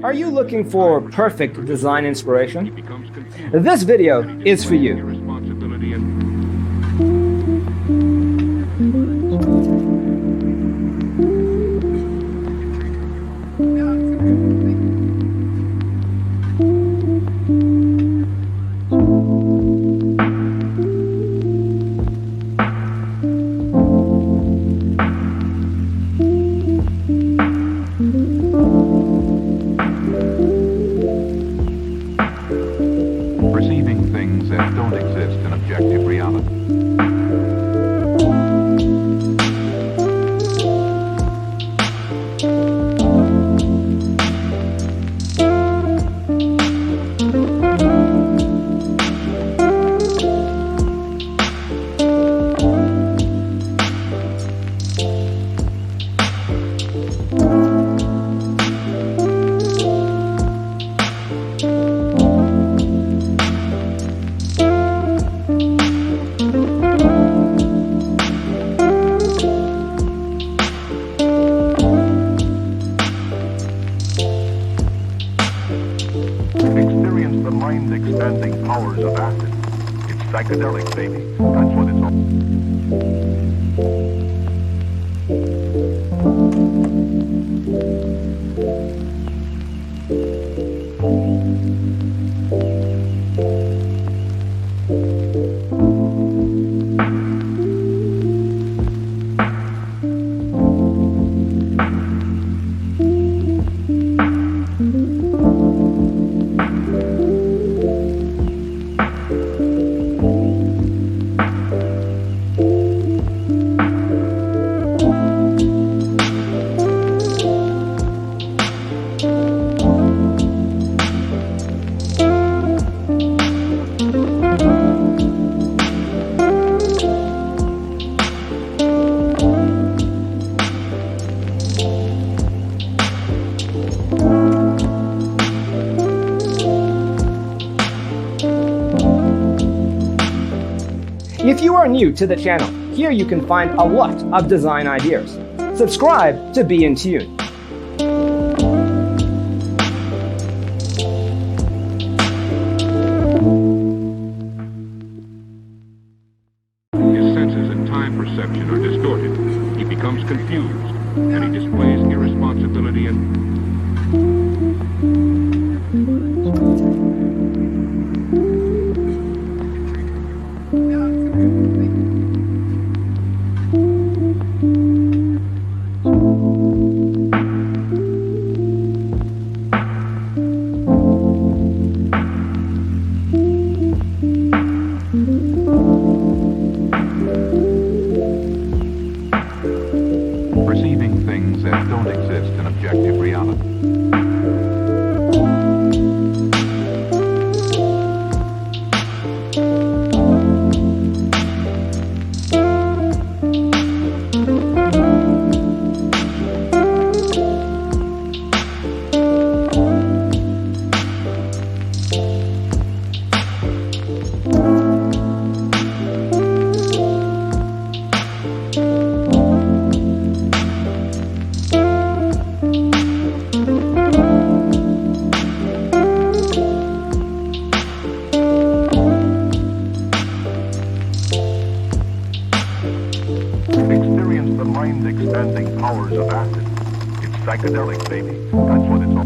Are you looking for perfect design inspiration? This video is for you. Perceiving things that don't exist in objective reality. Experience the mind-expanding powers of acid. It's psychedelic, baby. That's what it's all. If you are new to the channel, here you can find a lot of design ideas. Subscribe to be in tune. His senses and time perception are distorted. He becomes confused, and he displays irresponsibility and... perceiving things that don't exist in objective reality. Experience the mind-expanding powers of acid. It's psychedelic, baby. That's what it's all.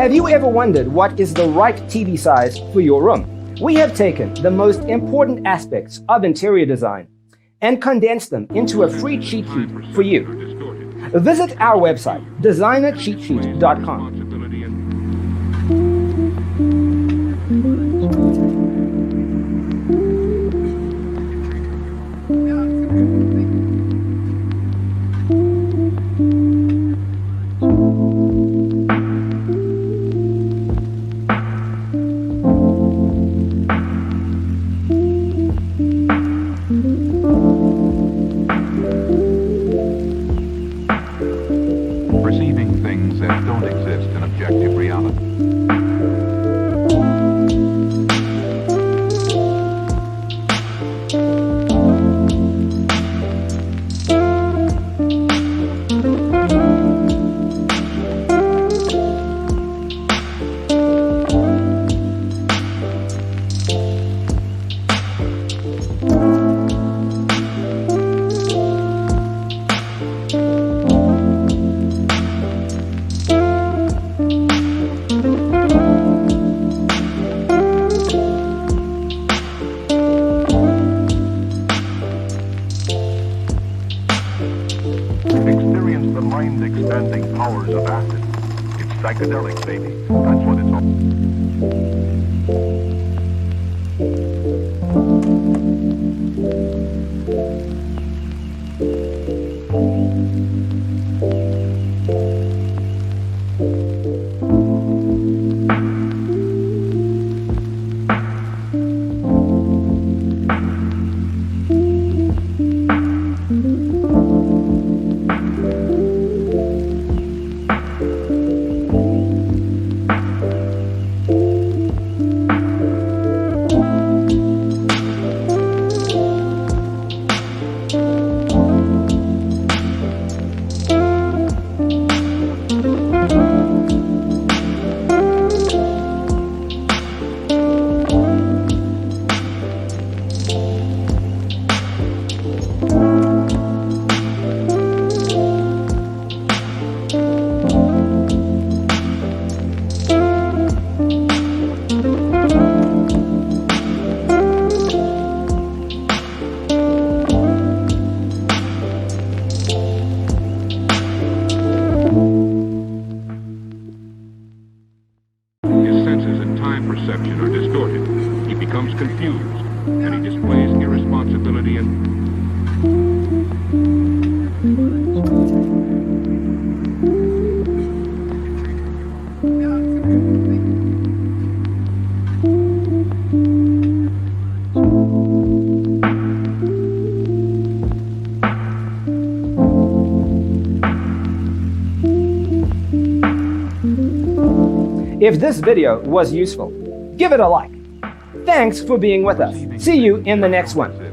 Have you ever wondered what is the right TV size for your room? We have taken the most important aspects of interior design and condensed them into a free cheat sheet for you. Visit our website, designercheatsheet.com. Perceiving things that don't exist in objective reality. Experience the mind-expanding powers of acid. It's psychedelic, baby. That's what it's all. Perception are distorted. He becomes confused, and he displays irresponsibility and If this video was useful, give it a like. Thanks for being with us. See you in the next one.